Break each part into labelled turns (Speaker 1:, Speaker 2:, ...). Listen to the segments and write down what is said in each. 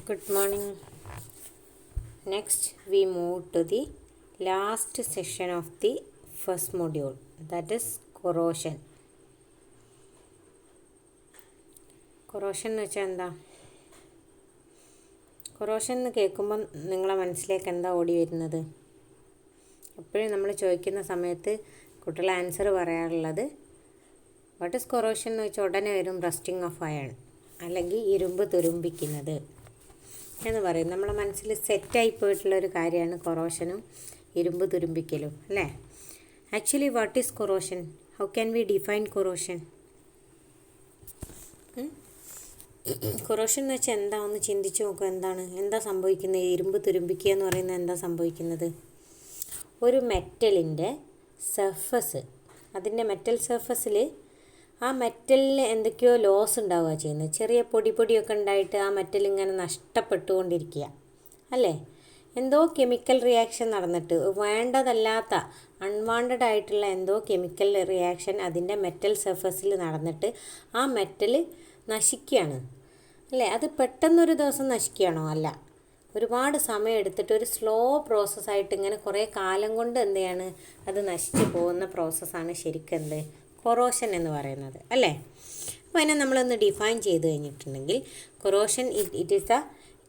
Speaker 1: Good morning. Next, we move to the last session of the first module, that is corrosion. Corrosion എന്ന് വെച്ചാൽ എന്താ? Corrosion എന്ന് കേൾക്കുമ്പം നിങ്ങളെ മനസ്സിലേക്ക് എന്താ ഓടി വരുന്നത്? എപ്പോഴും നമ്മൾ ചോദിക്കുന്ന സമയത്ത് കുട്ടികൾ ആൻസർ പറയാറുള്ളത് വാട്ട് ഈസ് കൊറോഷൻ എന്ന് വെച്ചാൽ ഉടനെ വരും റസ്റ്റിംഗ് ഓഫ് അയൺ, അല്ലെങ്കിൽ ഇരുമ്പ് തുരുമ്പിക്കുന്നത് എന്ന് പറയും. നമ്മളെ മനസ്സിൽ സെറ്റായി പോയിട്ടുള്ളൊരു കാര്യമാണ് കൊറോഷനും ഇരുമ്പ് തുരുമ്പിക്കലും, അല്ലേ? Actually what is corrosion? How can we define corrosion? Corrosion എന്ന് വെച്ചാൽ എന്താ? ഒന്ന് ചിന്തിച്ച് നോക്കുക. എന്താ സംഭവിക്കുന്നത്? ഇരുമ്പ് തുരുമ്പിക്കുക എന്ന് പറയുന്നത് എന്താ സംഭവിക്കുന്നത്? ഒരു മെറ്റലിൻ്റെ സർഫസ്, അതിൻ്റെ മെറ്റൽ സർഫസിൽ ആ മെറ്റലിന് എന്തൊക്കെയോ ലോസ് ഉണ്ടാവുക ചെയ്യുന്നത്. ചെറിയ പൊടിയൊക്കെ ഉണ്ടായിട്ട് ആ മെറ്റൽ ഇങ്ങനെ നഷ്ടപ്പെട്ടുകൊണ്ടിരിക്കുക, അല്ലേ? എന്തോ കെമിക്കൽ റിയാക്ഷൻ നടന്നിട്ട് വേണ്ടതല്ലാത്ത അൺവാണ്ടഡ് ആയിട്ടുള്ള എന്തോ കെമിക്കൽ റിയാക്ഷൻ അതിൻ്റെ മെറ്റൽ സർഫസിൽ നടന്നിട്ട് ആ മെറ്റൽ നശിക്കുകയാണ്, അല്ലേ? അത് പെട്ടെന്നൊരു ദിവസം നശിക്കുകയാണോ? അല്ല, ഒരുപാട് സമയം എടുത്തിട്ട് ഒരു സ്ലോ പ്രോസസ്സായിട്ട് ഇങ്ങനെ കുറേ കാലം കൊണ്ട് എന്ത് ചെയ്യാണ്, അത് നശിച്ചു പോകുന്ന പ്രോസസ്സാണ് ശരിക്കും എന്ത് കൊറോഷൻ എന്ന് പറയുന്നത്, അല്ലേ? അപ്പോൾ അതിനെ നമ്മളൊന്ന് ഡിഫൈൻ ചെയ്ത് കഴിഞ്ഞിട്ടുണ്ടെങ്കിൽ corrosion it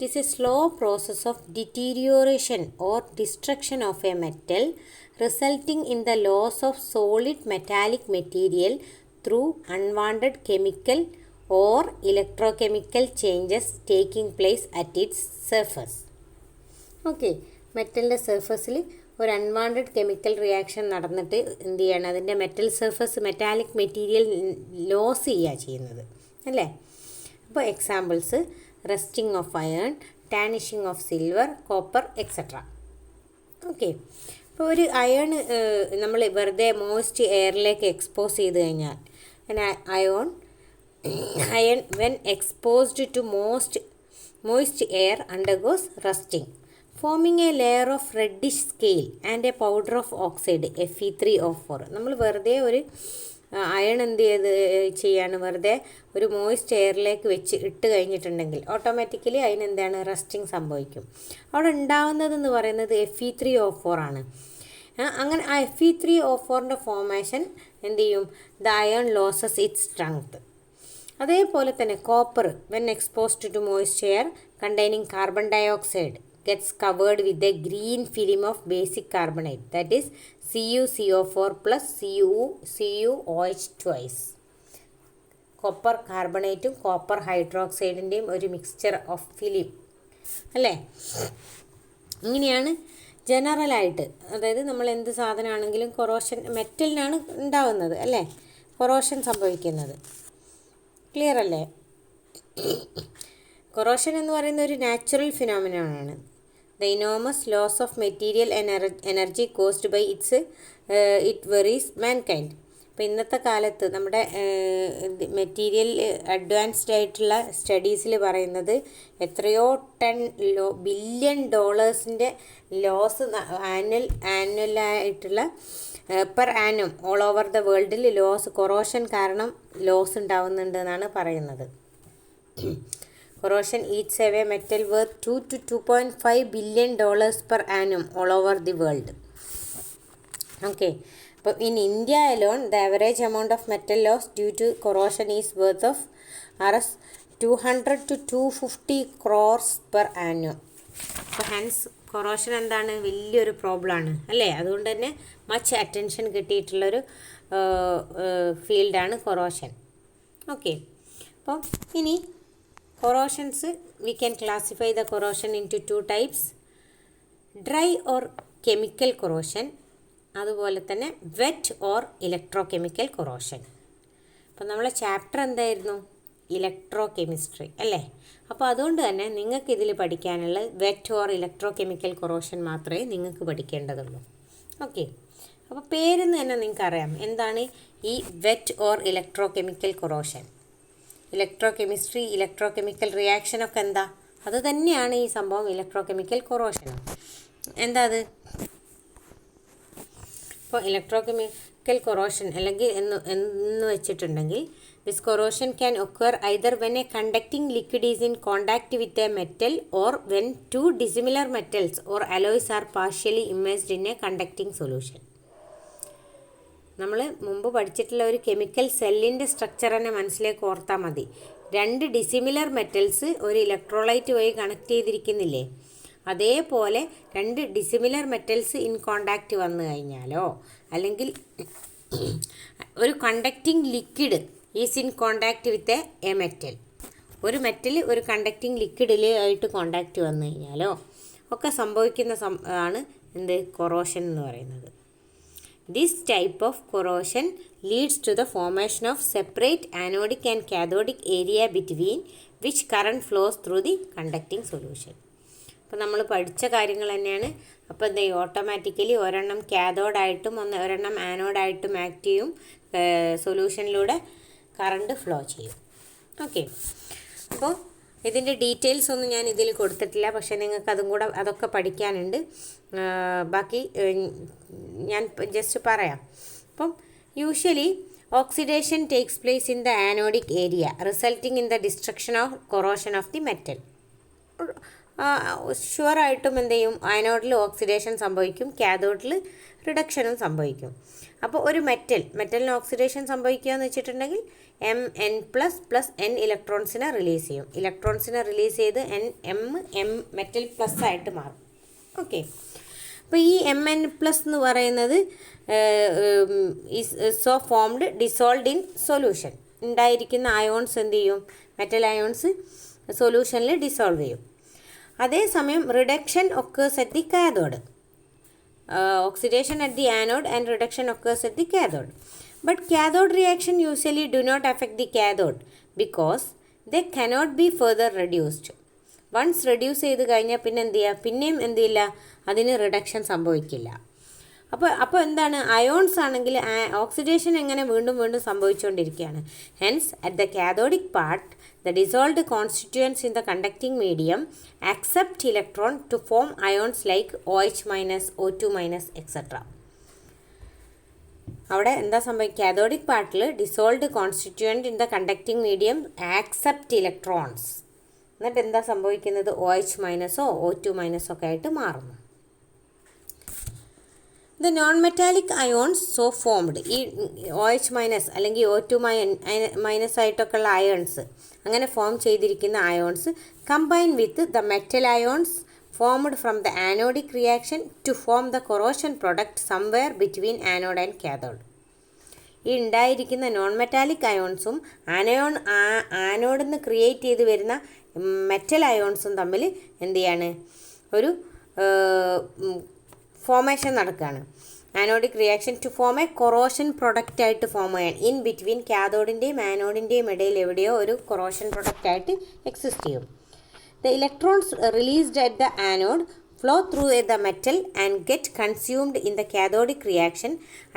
Speaker 1: is a slow process of deterioration or destruction of a metal resulting in the loss of solid metallic material through unwanted chemical or electrochemical changes taking place at its surface. Okay, മെറ്റലിൻ്റെ സർഫസിൽ ഒരു unwanted chemical reaction നടന്നിട്ട് എന്ത് ചെയ്യണം, അതിൻ്റെ metal surface metallic material loss ചെയ്യുക ചെയ്യുന്നത്, അല്ലേ? അപ്പോൾ examples rusting of iron, tarnishing of silver, copper etcetera. Okay, അപ്പോൾ ഒരു അയൺ നമ്മൾ വെറുതെ മോയ്സ്റ്റ് എയറിലേക്ക് എക്സ്പോസ് ചെയ്ത് കഴിഞ്ഞാൽ iron when exposed to moist air undergoes rusting, forming a layer of reddish scale and a powder of oxide Fe3O4. നമ്മൾ വെറുതെ ഒരു iron എന്ത് ചെയ്യാണ്, വെറുതെ ഒരു മോയ്സ്റ്റ് എയറിലേക്ക് ഇട്ട് കഴിഞ്ഞിട്ടുണ്ടെങ്കിൽ ഓട്ടോമാറ്റിക്കലി അതിനെന്താണ് റസ്റ്റിംഗ് സംഭവിക്കും. അവിടെ ഉണ്ടാവുന്നതെന്ന് പറയുന്നത് Fe3O4 ആണ്. അങ്ങനെ ആ Fe3O4ൻ്റെ ഫോർമേഷൻ എന്ത് ചെയ്യും, the iron loses its strength. അതേപോലെ തന്നെ copper when exposed to moist air containing carbon dioxide gets covered with a green film of basic carbonate, that is CuCO4 plus CuOH twice. Copper കാർബണേറ്റും copper ഹൈഡ്രോക്സൈഡിൻ്റെയും ഒരു mixture of film, അല്ലേ? ഇങ്ങനെയാണ് ജനറലായിട്ട്, അതായത് നമ്മൾ എന്ത് സാധനമാണെങ്കിലും കൊറോഷൻ മെറ്റലിനാണ് ഉണ്ടാവുന്നത്, അല്ലേ? കൊറോഷൻ സംഭവിക്കുന്നത്. ക്ലിയർ അല്ലേ? കൊറോഷൻ എന്ന് പറയുന്ന ഒരു നാച്ചുറൽ ഫിനോമിനോണാണ്. The enormous loss of material energy caused by it worries mankind. അപ്പോൾ ഇന്നത്തെ കാലത്ത് നമ്മുടെ മെറ്റീരിയൽ അഡ്വാൻസ്ഡ് ആയിട്ടുള്ള സ്റ്റഡീസിൽ പറയുന്നത് എത്രയോ ബില്യൺ ഡോളേഴ്സിൻ്റെ ലോസ് ആനുവലായിട്ടുള്ള per annum all over the വേൾഡിൽ കൊറോഷൻ കാരണം ലോസ് ഉണ്ടാവുന്നുണ്ട് എന്നാണ് പറയുന്നത്. Corrosion eats away metal worth $2 to $2.5 billion per annum all over the world. Okay, but in India alone, the average amount of metal loss due to corrosion is worth of Rs 200 to 250 crores per annum. So hence corrosion എന്താണ്, വലിയൊരു പ്രോബ്ലമാണ്, അല്ലേ? അതുകൊണ്ട് തന്നെ much attention കിട്ടിയിട്ടുള്ളൊരു ഫീൽഡാണ് corrosion. Okay, അപ്പോൾ ഇനി corrosions, we can classify the corrosion into two types: dry or chemical corrosion, അതുപോലെ തന്നെ wet or electrochemical corrosion. അപ്പോൾ നമ്മളെ ചാപ്റ്റർ എന്തായിരുന്നു? ഇലക്ട്രോ കെമിസ്ട്രി, അല്ലേ? അപ്പോൾ അതുകൊണ്ട് തന്നെ നിങ്ങൾക്ക് ഇതിൽ പഠിക്കാനുള്ളത് wet or electro chemical corrosion മാത്രമേ നിങ്ങൾക്ക് പഠിക്കേണ്ടതുള്ളൂ. ഓക്കെ, അപ്പോൾ പേരെന്ന് തന്നെ നിങ്ങൾക്കറിയാം എന്താണ് ഈ wet or electro chemical corrosion. Electro chemistry, electro chemical റിയാക്ഷനൊക്കെ എന്താ, അത് തന്നെയാണ് ഈ സംഭവം ഇലക്ട്രോ കെമിക്കൽ കൊറോഷനും. എന്താ അത്? ഇപ്പോൾ ഇലക്ട്രോ കെമിക്കൽ കൊറോഷൻ അല്ലെങ്കിൽ എന്ന് വെച്ചിട്ടുണ്ടെങ്കിൽ This corrosion can occur either when a conducting liquid is in contact with a metal or when two dissimilar metals or alloys are partially immersed in a conducting solution. നമ്മൾ മുമ്പ് പഠിച്ചിട്ടുള്ള ഒരു chemical സെല്ലിൻ്റെ structure തന്നെ മനസ്സിലേക്ക് ഓർത്താൽ മതി. രണ്ട് ഡിസിമിലർ മെറ്റൽസ് ഒരു ഇലക്ട്രോലൈറ്റ് വഴി കണക്ട് ചെയ്തിരിക്കുന്നില്ലേ, അതേപോലെ രണ്ട് ഡിസിമിലർ മെറ്റൽസ് ഇൻ കോണ്ടാക്റ്റ് വന്നു കഴിഞ്ഞാലോ അല്ലെങ്കിൽ ഒരു conducting liquid is in contact with a metal, ഒരു മെറ്റൽ ഒരു കണ്ടക്റ്റിംഗ് ലിക്വിഡിലായിട്ട് കോണ്ടാക്റ്റ് വന്നു കഴിഞ്ഞാലോ ഒക്കെ സംഭവിക്കുന്ന ആണ് എന്ത് കൊറോഷൻ എന്ന് പറയുന്നത്. This type of corrosion leads to the formation of separate anodic and cathodic area between which current flows through the conducting solution. അപ്പോൾ നമ്മൾ പഠിച്ച കാര്യങ്ങൾ തന്നെയാണ്. അപ്പോൾ എന്താ ഓട്ടോമാറ്റിക്കലി ഒരെണ്ണം കാഥോഡായിട്ടും ഒരെണ്ണം ആനോഡായിട്ടും ആക്ട് ചെയ്യും, സൊല്യൂഷനിലൂടെ കറണ്ട് ഫ്ലോ ചെയ്യും. ഓക്കെ, അപ്പോൾ ഇതിൻ്റെ ഡീറ്റെയിൽസ് ഒന്നും ഞാൻ ഇതിൽ കൊടുത്തിട്ടില്ല, പക്ഷേ നിങ്ങൾക്ക് അതൊക്കെ പഠിക്കാനുണ്ട്. ബാക്കി ഞാൻ ജസ്റ്റ് പറയാം. അപ്പം usually oxidation takes place in the anodic area resulting in the destruction of corrosion of the metal. ഷുവറായിട്ടും എന്ത് ചെയ്യും, ആനോഡിൽ ഓക്സിഡേഷൻ സംഭവിക്കും, കാഥോഡിൽ റിഡക്ഷനും സംഭവിക്കും. അപ്പോൾ ഒരു മെറ്റലിന് ഓക്സിഡേഷൻ സംഭവിക്കുക എന്ന് വെച്ചിട്ടുണ്ടെങ്കിൽ Mn++n ഇലക്ട്രോൺസിനെ റിലീസ് ചെയ്യും. ഇലക്ട്രോൺസിനെ റിലീസ് ചെയ്ത് M മെറ്റൽ പ്ലസ് ആയിട്ട് മാറും. ഓക്കെ, അപ്പോൾ ഈ Mn+ എന്ന് പറയുന്നത് so formed dissolved in solution. ഉണ്ടായിരിക്കുന്ന അയോൺസ് എന്ത് ചെയ്യും, മെറ്റൽ അയോൺസ് സൊല്യൂഷനിൽ ഡിസോൾവ് ചെയ്യും. അതേസമയം reduction occurs at the cathode. Oxidation at the anode and reduction occurs at the cathode. But cathode reaction usually do not affect the cathode because they cannot be further reduced. Once reduce ചെയ്ത് കഴിഞ്ഞാൽ പിന്നെ എന്ത് ചെയ്യുക, പിന്നെയും എന്ത് ചെയ്യില്ല, അതിന് reduction സംഭവിക്കില്ല. അപ്പോൾ എന്താണ്, അയോൺസ് ആണെങ്കിൽ ഓക്സിഡേഷൻ എങ്ങനെ വീണ്ടും സംഭവിച്ചുകൊണ്ടിരിക്കുകയാണ്. Hence at the cathodic part the dissolved constituents in the conducting medium accept electron to form ions like OH-, O2-, etc. അവിടെ എന്താ സംഭവിക്കുക, കാഥോഡിക് പാർട്ടിൽ dissolved constituent in the conducting medium accept electrons. എന്നിട്ട് എന്താ സംഭവിക്കുന്നത്, OH- O2- ഒക്കെ ആയിട്ട് മാറുന്നു. The non metallic ions so formed, ഈ OH- അല്ലെങ്കിൽ O2- ആയിട്ടൊക്കെ ഉള്ള അയോൺസ്, അങ്ങനെ ഫോം ചെയ്തിരിക്കുന്ന ions combine with the metal ions formed from the anodic reaction to form the corrosion product somewhere between anode and cathode. ഈ ഉണ്ടായിരിക്കുന്ന non metallic അയോൺസും ആനോഡിൽ നിന്ന് create ചെയ്ത് വരുന്ന മെറ്റൽ അയോൺസും തമ്മിൽ എന്ത് ചെയ്യാണ്, ഒരു ഫോമേഷൻ നടക്കുകയാണ്. Anodic reaction to form a corrosion product ആയിട്ട് ഫോം ചെയ്യാൻ ഇൻ ബിറ്റ്വീൻ കാഥോഡിൻ്റെയും ആനോഡിൻ്റെയും ഇടയിൽ എവിടെയോ ഒരു കൊറോഷൻ പ്രൊഡക്റ്റ് ആയിട്ട് എക്സിസ്റ്റ് ചെയ്യും. The electrons released at the anode flow through the metal and get consumed in the cathodic reaction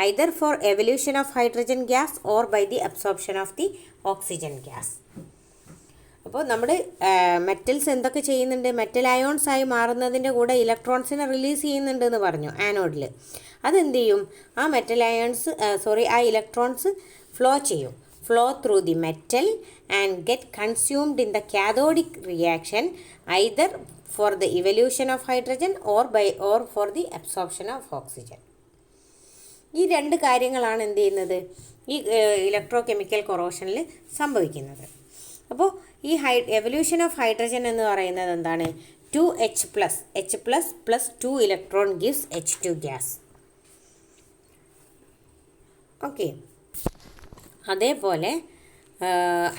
Speaker 1: either for evolution of hydrogen gas or by the absorption of the oxygen gas. അപ്പോൾ നമ്മുടെ metals എന്തൊക്കെ ചെയ്യുന്നുണ്ട്, metal ions ആയി മാറുന്നതിൻ്റെ കൂടെ ഇലക്ട്രോൺസിനെ release ചെയ്യുന്നുണ്ട് എന്ന് പറഞ്ഞു ആനോഡിൽ. അതെന്ത് ചെയ്യും, ആ മെറ്റൽ അയോൺസ് ആ electrons flow through the metal and get consumed in the cathodic reaction either for the evolution of hydrogen or for the absorption of oxygen. ഈ രണ്ട് കാര്യങ്ങളാണ് എന്ത് ചെയ്യുന്നത്, ഈ ഇലക്ട്രോ കെമിക്കൽ കൊറോഷനിൽ സംഭവിക്കുന്നത്. അപ്പോൾ ഈ എവല്യൂഷൻ ഓഫ് ഹൈഡ്രജൻ എന്ന് പറയുന്നത് എന്താണ്, 2H+, H++ 2 electron gives H2 gas. Okay, അതേപോലെ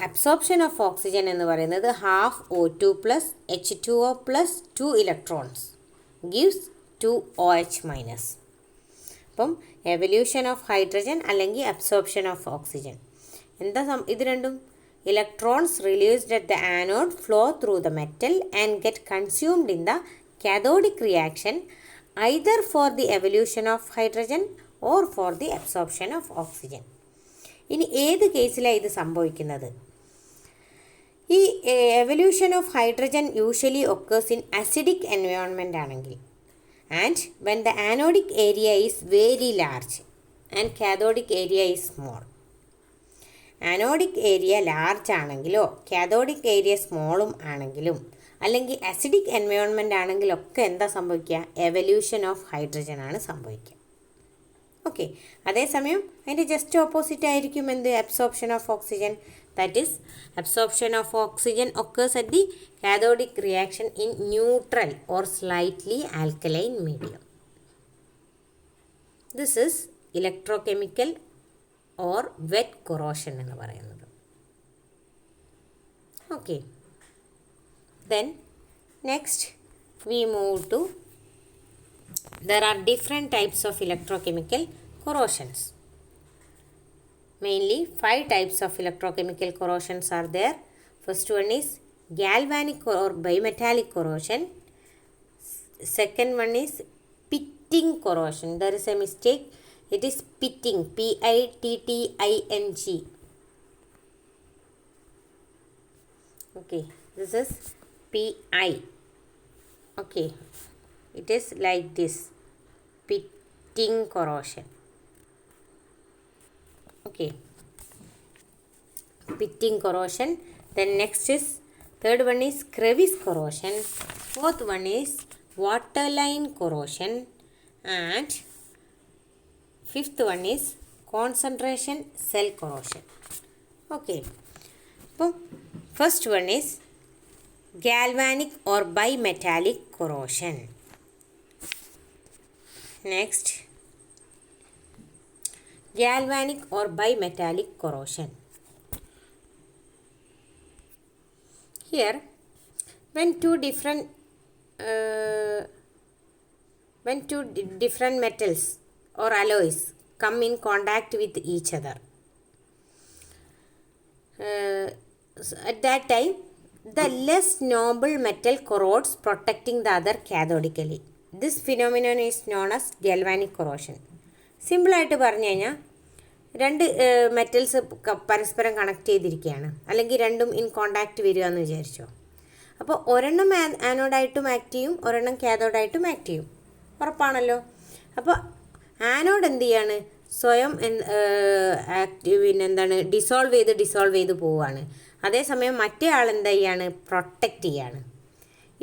Speaker 1: അബ്സോർപ്ഷൻ ഓഫ് ഓക്സിജൻ എന്ന് പറയുന്നത് half O2 + H2O + 2 electrons gives 2 OH-. അപ്പം എവല്യൂഷൻ ഓഫ് ഹൈഡ്രജൻ അല്ലെങ്കിൽ അബ്സോർപ്ഷൻ ഓഫ് ഓക്സിജൻ എന്താ ഇത് രണ്ടും, electrons released at the anode flow through the metal and get consumed in the cathodic reaction either for the evolution of hydrogen or for the absorption of oxygen. ഇനി ഏത് കേസിലാണ് ഇത് സംഭവിക്കുന്നത്, ഈ evolution of hydrogen usually occurs in acidic environment ആണെങ്കിൽ and when the anodic area is very large and cathodic area is small. Anodic area large ആണെങ്കിലോ cathodic area സ്മോളും ആണെങ്കിലും അല്ലെങ്കിൽ അസിഡിക് എൻവയോൺമെൻ്റ് ആണെങ്കിലൊക്കെ എന്താ സംഭവിക്കുക? എവല്യൂഷൻ ഓഫ് ഹൈഡ്രജൻ ആണ് സംഭവിക്കുക. Okay, അതേസമയം അതിൻ്റെ ജസ്റ്റ് ഓപ്പോസിറ്റ് ആയിരിക്കും എന്ത്? Absorption of oxygen. That is absorption of oxygen occurs at the cathodic reaction in neutral or slightly alkaline medium. This is electrochemical or wet corrosion എന്ന് പറയുന്നത്. Okay, then next we move to, there are different types of electrochemical corrosions. Mainly 5 types of electrochemical corrosions are there. First one is galvanic or bimetallic corrosion. Second one is pitting corrosion. There is a mistake. It is pitting, P-I-T-T-I-N-G. Okay, this is P-I. Okay, it is like this, pitting corrosion. Okay, pitting corrosion. Then next is, third one is crevice corrosion. Fourth one is waterline corrosion. And fifth one is concentration cell corrosion. Okay, so first one is galvanic or bimetallic corrosion. Next, galvanic or bimetallic corrosion. Here, when two different metals or alloys come in contact with each other, at that time the less noble metal corrodes, protecting the other cathodically. This phenomenon is known as galvanic corrosion. സിമ്പിളായിട്ട് പറഞ്ഞു കഴിഞ്ഞാൽ, രണ്ട് metals പരസ്പരം connect ചെയ്തിരിക്കുകയാണ്, അല്ലെങ്കിൽ രണ്ടും in contact വരിക എന്ന് വിചാരിച്ചോ. അപ്പോൾ ഒരെണ്ണം ആനോഡായിട്ടും ആക്ട് ചെയ്യും, ഒരെണ്ണം കാഥോഡായിട്ടും ആക്ട് ചെയ്യും, ഉറപ്പാണല്ലോ. അപ്പോൾ ആനോഡ് എന്ത് ചെയ്യാണ്? സ്വയം ഡിസോൾവ് ചെയ്ത് പോവുകയാണ്. അതേസമയം മറ്റേ ആൾ എന്താ ചെയ്യാണ്? പ്രൊട്ടക്റ്റ് ചെയ്യാണ്.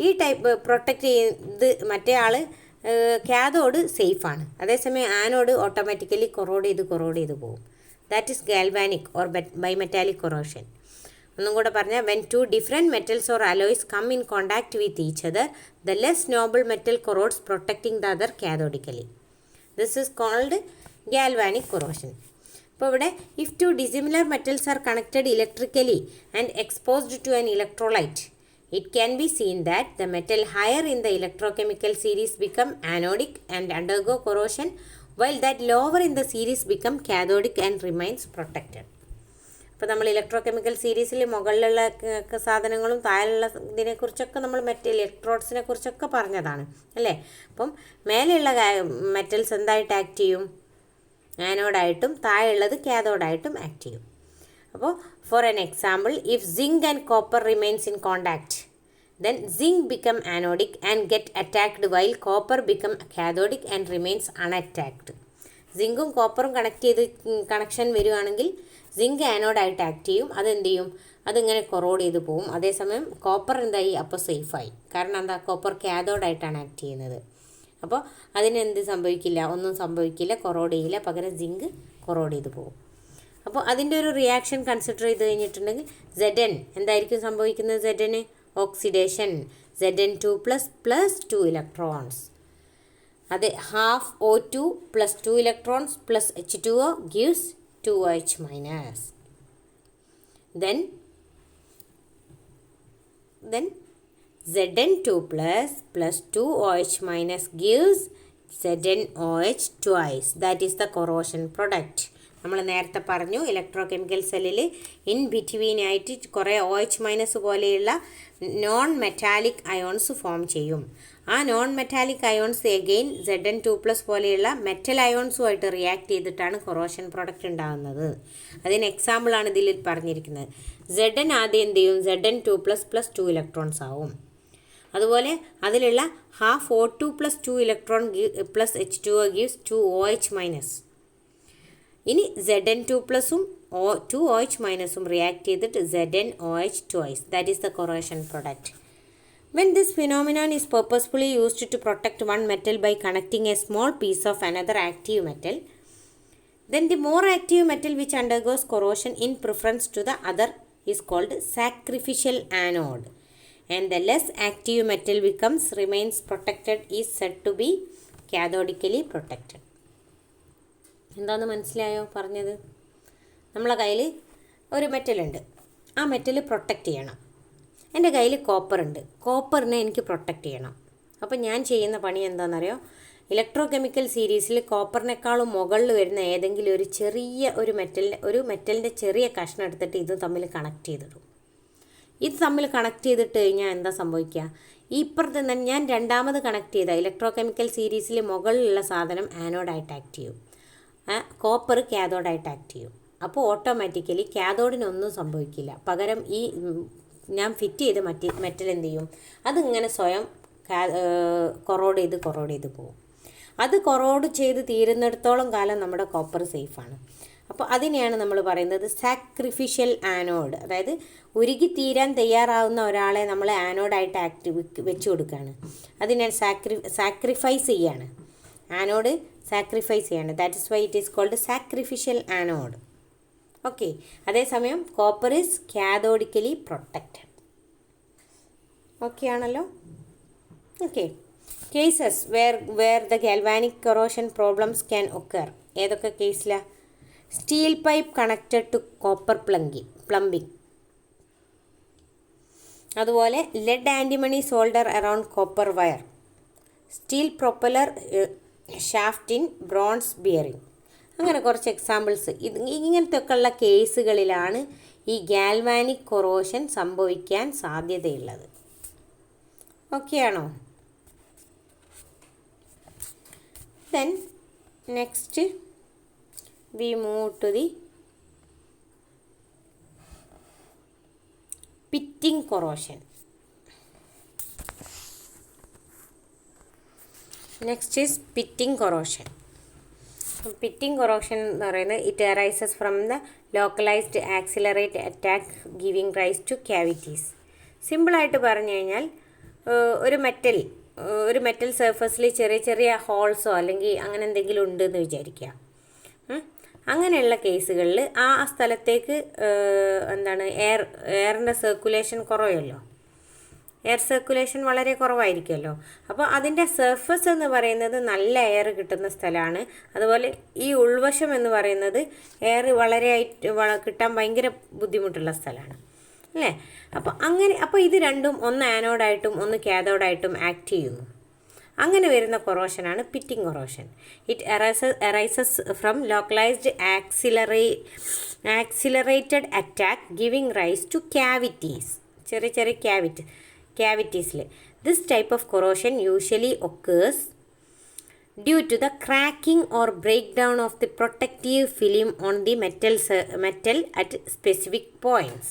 Speaker 1: ഈ ടൈപ്പ് പ്രൊട്ടക്റ്റ് ചെയ്ത് മറ്റേ ആൾ കാഥോഡ് സേഫാണ്. അതേസമയം ആനോഡ് ഓട്ടോമാറ്റിക്കലി കൊറോഡ് ചെയ്ത് പോകും. That is galvanic or bimetallic corrosion. ഒന്നും കൂടെ പറഞ്ഞാൽ, when two different metals or alloys come in contact with each other, the less noble metal corrodes, protecting the other cathodically. This is called galvanic corrosion. അപ്പോൾ ഇവിടെ, if two dissimilar metals are connected electrically and exposed to an electrolyte, it can be seen that the metal higher in the electrochemical series become anodic and undergo corrosion, while that lower in the series become cathodic and remains protected. അപ്പോൾ നമ്മൾ electrochemical സീരീസിൽ മുകളിലുള്ള സാധനങ്ങളും താഴെയുള്ള ഇതിനെക്കുറിച്ചൊക്കെ നമ്മൾ ഇലക്ട്രോഡ്സിനെ കുറിച്ചൊക്കെ പറഞ്ഞതാണ് അല്ലേ. അപ്പം മേലെയുള്ള മെറ്റൽസ് എന്തായിട്ട് ആക്ട് ചെയ്യും? ആനോഡായിട്ടും താഴെയുള്ളത് കാഥോഡായിട്ടും ആക്ട് ചെയ്യും. അപ്പോൾ for an example, if zinc and copper remains in contact, then zinc become anodic and get attacked, while copper become cathodic and remains unattacked. സിങ്കും കോപ്പറും കണക്ഷൻ വരികയാണെങ്കിൽ സിങ്ക് ആനോഡായിട്ട് ആക്ട് ചെയ്യും. അതെന്ത് ചെയ്യും? അതിങ്ങനെ കൊറോഡ് ചെയ്ത് പോവും. അതേസമയം കോപ്പർ എന്തായി? അപ്പോൾ സേഫായി. കാരണം എന്താ? കോപ്പർ കാഥോഡായിട്ടാണ് ആക്ട് ചെയ്യുന്നത്. അപ്പോൾ അതിനെന്ത് സംഭവിക്കില്ല? ഒന്നും സംഭവിക്കില്ല, കൊറോഡ് ചെയ്യില്ല. പകരം സിങ്ക് കൊറോഡ് ചെയ്ത് പോകും. അപ്പോൾ അതിൻ്റെ ഒരു റിയാക്ഷൻ കൺസിഡർ ചെയ്ത് കഴിഞ്ഞിട്ടുണ്ടെങ്കിൽ Zn എന്തായിരിക്കും സംഭവിക്കുന്നത്? Zn oxidation, Zn2 plus 2 electrons. അത് half O2 plus 2 electrons plus H2O gives 2OH minus. Then Zn2 plus 2OH minus gives ZnOH twice. That is the corrosion product. നമ്മൾ നേരത്തെ പറഞ്ഞു, ഇലക്ട്രോ കെമിക്കൽ സെല്ലിൽ in between ആയിട്ട് കുറേ OH- പോലെയുള്ള non metallic ions form ചെയ്യും. ആ non metallic ions again Zn2+ പോലെയുള്ള മെറ്റൽ അയോൺസുമായിട്ട് റിയാക്ട് ചെയ്തിട്ടാണ് കൊറോഷൻ പ്രൊഡക്റ്റ് ഉണ്ടാകുന്നത്. അതിന് എക്സാമ്പിളാണ് ഇതിൽ പറഞ്ഞിരിക്കുന്നത്. Zn ആദ്യം എന്ത് ചെയ്യും? Zn2+ പ്ലസ് 2 ഇലക്ട്രോൺസ് ആവും. അതുപോലെ അതിലുള്ള half O2 plus 2 electron plus H2O gives 2OH-. ഇനി Zn2+ഉം 2 OH മൈനസും റിയാക്ട് ചെയ്തിട്ട് ZnOH twice. That is the corrosion product. When this phenomenon is purposefully used to protect one metal by connecting a small piece of another active metal, then the more active metal which undergoes corrosion in preference to the other is called sacrificial anode, and the less active metal remains protected is said to be cathodically protected. എന്താണെന്ന് മനസ്സിലായോ പറഞ്ഞത്? നമ്മളെ കയ്യിൽ ഒരു മെറ്റലുണ്ട്, ആ metal protect ചെയ്യണം. എൻ്റെ കയ്യിൽ കോപ്പർ ഉണ്ട്, കോപ്പറിനെ എനിക്ക് പ്രൊട്ടക്റ്റ് ചെയ്യണം. അപ്പോൾ ഞാൻ ചെയ്യുന്ന പണി എന്താണെന്നറിയോ? ഇലക്ട്രോ കെമിക്കൽ സീരീസിൽ കോപ്പറിനേക്കാളും മുകളിൽ വരുന്ന ഏതെങ്കിലും ഒരു മെറ്റലിൻ്റെ ചെറിയ കഷ്ണം എടുത്തിട്ട് ഇത് തമ്മിൽ കണക്ട് ചെയ്തിടും. ഇത് തമ്മിൽ കണക്ട് ചെയ്തിട്ട് കഴിഞ്ഞാൽ എന്താ സംഭവിക്കുക? ഇപ്പുറത്ത് നിന്ന് ഞാൻ രണ്ടാമത് കണക്ട് ചെയ്ത ഇലക്ട്രോ കെമിക്കൽ സീരീസിൽ മുകളിലുള്ള സാധനം ആനോഡായിട്ട് ആക്ട് ചെയ്യും, കോപ്പർ കാഥോഡായിട്ട് ആക്ട് ചെയ്യും. അപ്പോൾ ഓട്ടോമാറ്റിക്കലി കാഥോഡിനൊന്നും സംഭവിക്കില്ല. പകരം ഈ ഞാൻ ഫിറ്റ് ചെയ്ത് മെറ്റൽ എന്ത് ചെയ്യും? അതിങ്ങനെ സ്വയം കൊറോഡ് ചെയ്ത് പോകും. അത് കൊറോഡ് ചെയ്ത് തീരുന്നിടത്തോളം കാലം നമ്മുടെ കോപ്പർ സേഫാണ്. അപ്പോൾ അതിനെയാണ് നമ്മൾ പറയുന്നത് സാക്രിഫിഷ്യൽ ആനോഡ്. അതായത് ഉരുകി തീരാൻ തയ്യാറാവുന്ന ഒരാളെ നമ്മൾ ആനോഡായിട്ട് വെച്ച് കൊടുക്കുകയാണ്. അതിനെ സാക്രിഫൈസ് ചെയ്യാണ്. ആനോഡ് സാക്രിഫൈസ് ചെയ്യാണ്. That is why it is called sacrificial anode. Okay. അതേസമയം copper is cathodically protected. Okay ആണല്ലോ? Okay. Cases where the galvanic corrosion problems can occur. ഏതൊക്കെ കേസിലാണ്? Steel pipe connected to copper plumbing, അതുപോലെ lead antimony solder around copper wire, steel propeller shaft in bronze bearing. അങ്ങനെ കുറച്ച് examples. ഇങ്ങനത്തെ ഒക്കെ ഉള്ള കേസുകളിലാണ് ഈ ഗാൽവാനിക് കൊറോഷൻ സംഭവിക്കാൻ സാധ്യതയുള്ളത്. ഓക്കെ ആണോ? Then next we move to the pitting corrosion. Next is pitting corrosion. Pitting corrosion എന്ന് പറയുന്നത് it arises from the localized accelerate attack giving rise to cavities. സിമ്പിളായിട്ട് പറഞ്ഞു കഴിഞ്ഞാൽ ഒരു മെറ്റൽ സർഫസിൽ ചെറിയ ഹോൾസോ അല്ലെങ്കിൽ അങ്ങനെ എന്തെങ്കിലും ഉണ്ടെന്ന് വിചാരിക്കുക. അങ്ങനെയുള്ള കേസുകളിൽ ആ സ്ഥലത്തേക്ക് എയറിൻ്റെ സർക്കുലേഷൻ കുറയുമല്ലോ. എയർ സർക്കുലേഷൻ വളരെ കുറവായിരിക്കുമല്ലോ. അപ്പോൾ അതിൻ്റെ സർഫസ് എന്ന് പറയുന്നത് നല്ല എയർ കിട്ടുന്ന സ്ഥലമാണ്. അതുപോലെ ഈ ഉൾവശം എന്ന് പറയുന്നത് എയർ കിട്ടാൻ ഭയങ്കര ബുദ്ധിമുട്ടുള്ള സ്ഥലമാണ് അല്ലേ? അപ്പോൾ ഇത് രണ്ടും ഒന്ന് ആനോഡായിട്ടും ഒന്ന് കാഥോഡായിട്ടും ആക്ട് ചെയ്യുന്നു. അങ്ങനെ വരുന്ന കൊറോഷനാണ് pitting corrosion. It arises from localized accelerated attack giving rise to cavities. ചെറിയ ക്യാവിറ്റീസിൽ. This type of corrosion usually occurs due to the cracking or breakdown of the protective film on the metal at specific points.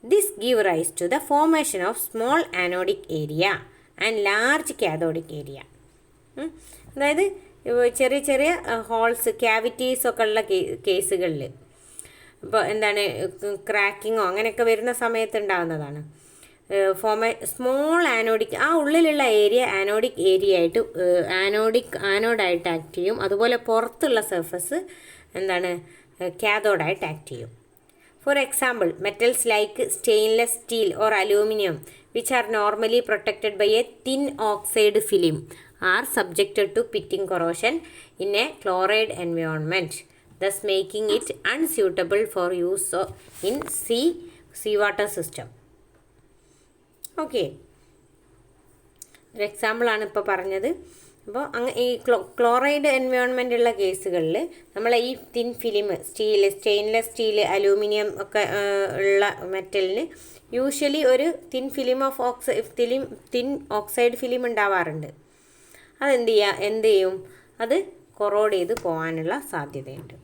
Speaker 1: This gives rise to the formation of small anodic area and large cathodic area. അതായത് ചെറിയ holes cavities ഒക്കെ ഉള്ള കേസുകളിൽ ഇപ്പോൾ ക്രാക്കിങ്ങോ അങ്ങനെയൊക്കെ വരുന്ന സമയത്ത് ഉണ്ടാകുന്നതാണ്. സ്മോൾ ആനോഡിക്, ആ ഉള്ളിലുള്ള ഏരിയ ആനോഡിക് ഏരിയ ആയിട്ട് ആനോഡായിട്ട് ആക്ട് ചെയ്യും. അതുപോലെ പുറത്തുള്ള സർഫസ് കാഥോഡായിട്ട് ആക്ട് ചെയ്യും. For example, metals like stainless steel or aluminum, which are normally protected by a thin oxide film, are subjected to pitting corrosion in a chloride environment, thus making it unsuitable for use in seawater system. Okay. ഒരു എക്സാമ്പിളാണ് ഇപ്പോൾ പറഞ്ഞത്. അപ്പോൾ ഈ chloride environment ഉള്ള കേസുകളിൽ നമ്മൾ ഈ thin film stainless steel aluminium ഒക്കെ ഉള്ള മെറ്റലിന് യൂഷ്വലി ഒരു തിൻ ഓക്സൈഡ് ഫിലിം ഉണ്ടാവാറുണ്ട്. എന്ത് ചെയ്യും? അത് കൊറോഡ് ചെയ്ത് പോകാനുള്ള സാധ്യതയുണ്ട്.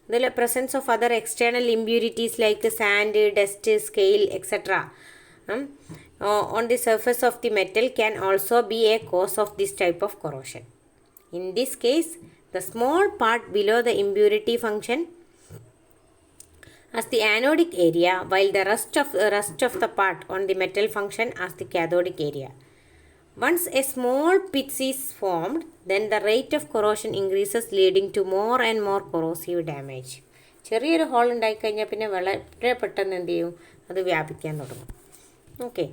Speaker 1: അതിൽ presence of other external impurities like sand, dust, scale etcetera on the surface of the metal can also be a cause of this type of corrosion. In this case, the small part below the impurity function as the anodic area, while the rest of the part on the metal function as the cathodic area. Once a small pitch is formed, then the rate of corrosion increases, leading to more and more corrosive damage. ചെറിയൊരു hole ഉണ്ടായിക്കഴിഞ്ഞാൽ പിന്നെ വളരെ പെട്ടെന്ന് എന്ത് ചെയ്യും, അത് വ്യാപിക്കാൻ തുടങ്ങും. Okay,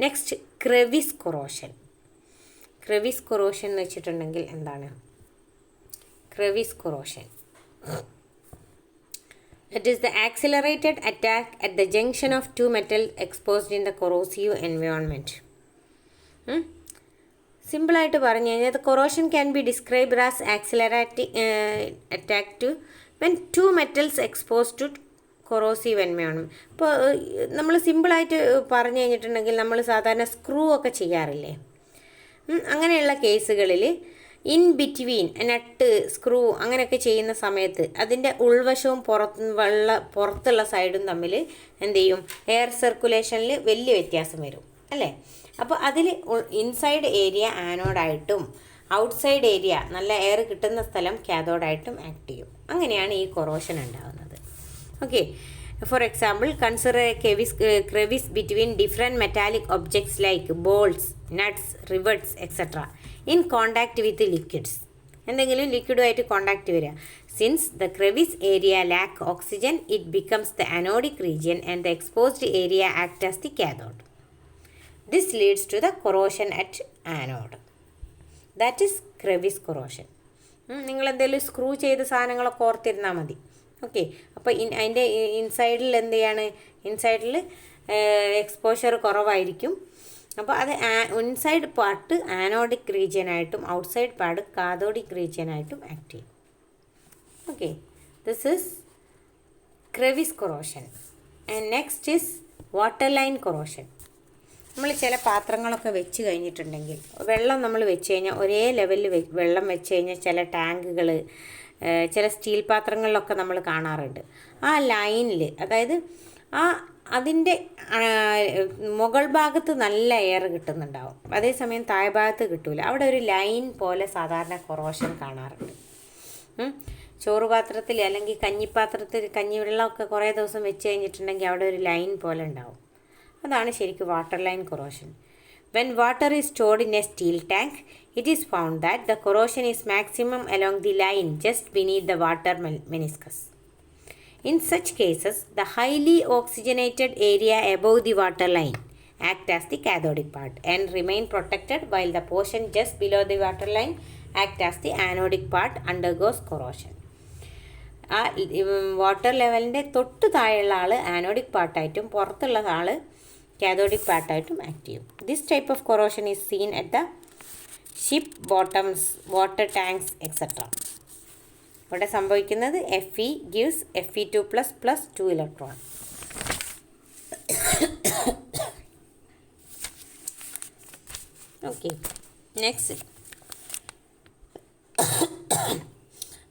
Speaker 1: next crevice corrosion. Crevice corrosion എന്ന് വെച്ചിട്ടുണ്ടെങ്കിൽ എന്താണ്? Crevice corrosion, it is the accelerated attack at the junction of two metals exposed in the corrosive environment. സിമ്പിളായിട്ട് പറഞ്ഞു കഴിഞ്ഞാൽ corrosion can be described as accelerating attack to when two metals expose to corrosive environment. ഇപ്പോൾ നമ്മൾ സിമ്പിളായിട്ട് പറഞ്ഞു കഴിഞ്ഞിട്ടുണ്ടെങ്കിൽ നമ്മൾ സാധാരണ സ്ക്രൂ ഒക്കെ ചെയ്യാറില്ലേ, അങ്ങനെയുള്ള കേസുകളിൽ ഇൻ ബിറ്റ്വീൻ നട്ട് സ്ക്രൂ അങ്ങനെയൊക്കെ ചെയ്യുന്ന സമയത്ത് അതിൻ്റെ ഉൾവശവും പുറത്തുള്ള സൈഡും തമ്മിൽ എന്ത് ചെയ്യും, എയർ സർക്കുലേഷനിൽ വലിയ വ്യത്യാസം വരും അല്ലേ. അപ്പോൾ അതിൽ ഇൻസൈഡ് ഏരിയ ആനോഡായിട്ടും ഔട്ട്സൈഡ് ഏരിയ നല്ല എയർ കിട്ടുന്ന സ്ഥലം കാഥോഡായിട്ടും ആക്ട് ചെയ്യും. അങ്ങനെയാണ് ഈ കൊറോഷൻ ഉണ്ടാകുന്നത്. Okay, for example consider a crevice between different metallic objects like bolts, nuts, rivets etcetera in contact with liquids. എന്തെങ്കിലും ലിക്വിഡുമായിട്ട് കോണ്ടാക്ട് വരിക. Since the crevice area lack oxygen, it becomes the anodic region and the exposed area act as the cathode. This leads to the corrosion at anode. That is crevice corrosion. നിങ്ങൾ എന്തെങ്കിലും screw ചെയ്ത സാധനങ്ങളൊക്കെ ഓർത്തിരുന്നാൽ മതി. Okay, അപ്പോൾ അതിൻ്റെ ഇൻസൈഡിൽ എന്ത് ചെയ്യാണ്, ഇൻസൈഡിൽ exposure കുറവായിരിക്കും. അപ്പോൾ അത് ഇൻസൈഡ് പാർട്ട് ആനോഡിക് റീജിയനായിട്ടും ഔട്ട്സൈഡ് പാർട്ട് കാഥോഡിക് റീജിയനായിട്ടും ആക്ട് ചെയ്യും. Okay, this is crevice corrosion. And next is water line corrosion. നമ്മൾ ചില പാത്രങ്ങളൊക്കെ വെച്ച് കഴിഞ്ഞിട്ടുണ്ടെങ്കിൽ, വെള്ളം നമ്മൾ വെച്ച് കഴിഞ്ഞാൽ ഒരേ ലെവലിൽ വെള്ളം വെച്ച് കഴിഞ്ഞാൽ ചില ടാങ്കുകൾ, ചില സ്റ്റീൽ പാത്രങ്ങളിലൊക്കെ നമ്മൾ കാണാറുണ്ട്. ആ ലൈനിൽ, അതായത് അതിൻ്റെ മുകൾ ഭാഗത്ത് നല്ല എയർ കിട്ടുന്നുണ്ടാവും, അതേസമയം താഴെ ഭാഗത്ത് കിട്ടൂല. അവിടെ ഒരു ലൈൻ പോലെ സാധാരണ കൊറോഷൻ കാണാറുണ്ട്. ചോറ് പാത്രത്തിൽ അല്ലെങ്കിൽ കഞ്ഞിപ്പാത്രത്തിൽ കഞ്ഞിവെള്ളമൊക്കെ കുറേ ദിവസം വെച്ച് കഴിഞ്ഞിട്ടുണ്ടെങ്കിൽ അവിടെ ഒരു ലൈൻ പോലെ ഉണ്ടാവും. അതാണ് ശരിക്കും water line corrosion. When water is stored in A steel tank, it is found that the corrosion is maximum along the line just beneath the water meniscus. In such cases the highly oxygenated area above the water line act as the cathodic part and remain protected, while the portion just below the water line act as the anodic part undergoes corrosion. ആ water ലെവലിൻ്റെ തൊട്ട് താഴെയുള്ള ആൾ anodic പാർട്ടായിട്ടും പുറത്തുള്ള ആൾ cathodic പാർട്ടായിട്ടും act ചെയ്യും. This type of corrosion is seen at the ship bottoms, water tanks etcetera. ഇവിടെ സംഭവിക്കുന്നത് Fe gives Fe2++ 2 electron. Okay, next.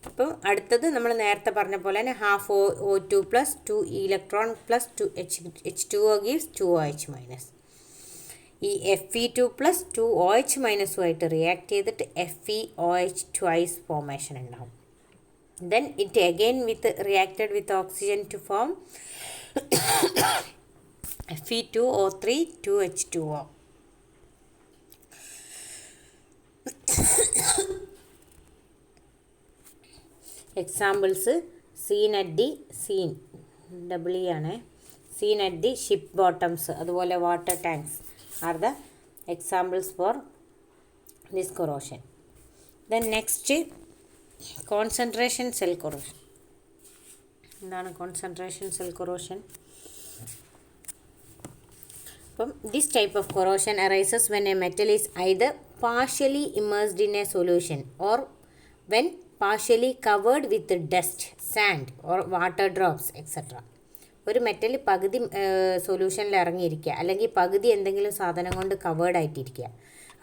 Speaker 1: അപ്പം അടുത്തത് നമ്മൾ നേരത്തെ പറഞ്ഞ പോലെ തന്നെ half O2+, 2 electron plus 2 H2O gives 2OH-. ഈ Fe2+, 2OH- റിയാക്ട് ചെയ്തിട്ട് FeOH twice ഫോർമേഷൻ ഉണ്ടാവും. Then it again reacted with oxygen to form Fe2O3, 2H2O. Examples seen at the seen at the ship bottoms അതുപോലെ water tanks are the examples for this corrosion. Then next, concentration cell corrosion. എന്താണ് concentration cell corrosion? This type of corrosion arises when a metal is either partially immersed in a solution or when partially covered with dust, sand or water drops, etc. ഒരു metal പകുതി സൊല്യൂഷനിൽ ഇറങ്ങിയിരിക്കുക അല്ലെങ്കിൽ പകുതി എന്തെങ്കിലും സാധനം കൊണ്ട് covered ആയിട്ടിരിക്കുക.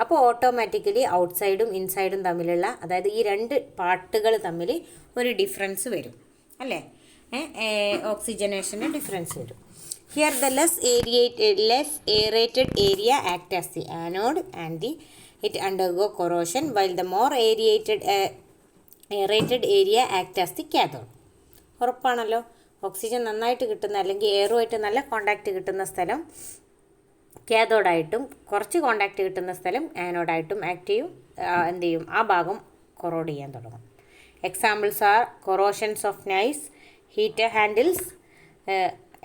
Speaker 1: അപ്പോൾ ഓട്ടോമാറ്റിക്കലി ഔട്ട്സൈഡും ഇൻസൈഡും തമ്മിലുള്ള, അതായത് ഈ രണ്ട് പാർട്ടുകൾ തമ്മിൽ ഒരു ഡിഫറൻസ് വരും അല്ലേ, ഓക്സിജനേഷന് ഡിഫറൻസ് വരും. Here the less aerated area act as the anode and it undergo corrosion, while the more aerated area act as the cathode. ഉറപ്പാണല്ലോ. ഓക്സിജൻ നന്നായിട്ട് കിട്ടുന്ന അല്ലെങ്കിൽ എയറുമായിട്ട് നല്ല കോണ്ടാക്റ്റ് കിട്ടുന്ന സ്ഥലം കാഥോഡായിട്ടും കുറച്ച് കോണ്ടാക്റ്റ് കിട്ടുന്ന സ്ഥലം ആനോഡായിട്ടും ആക്ട് ചെയ്യും. എന്ത് ചെയ്യും, ആ ഭാഗം കൊറോഡ് ചെയ്യാൻ തുടങ്ങും. Examples are corrosions of knives, heater handles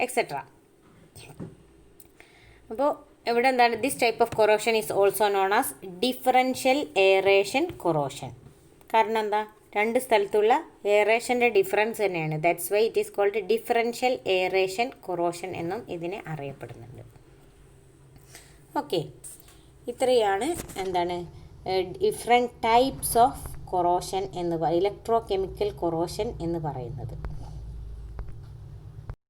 Speaker 1: etcetera. അപ്പോൾ ഇവിടെ എന്താണ്, this type of corrosion is also known as differential aeration corrosion. കാരണം എന്താ, രണ്ട് സ്ഥലത്തുള്ള എയറേഷൻ്റെ ഡിഫറൻസ് തന്നെയാണ്. That's why it is called differential aeration corrosion എന്നും ഇതിനെ അറിയപ്പെടുന്നുണ്ട്. ഓക്കെ, ഇത്രയാണ് എന്താണ് ഡിഫറെൻറ്റ് ടൈപ്സ് ഓഫ് കൊറോഷൻ എന്ന് ഇലക്ട്രോ കെമിക്കൽ കൊറോഷൻ എന്ന് പറയുന്നത്.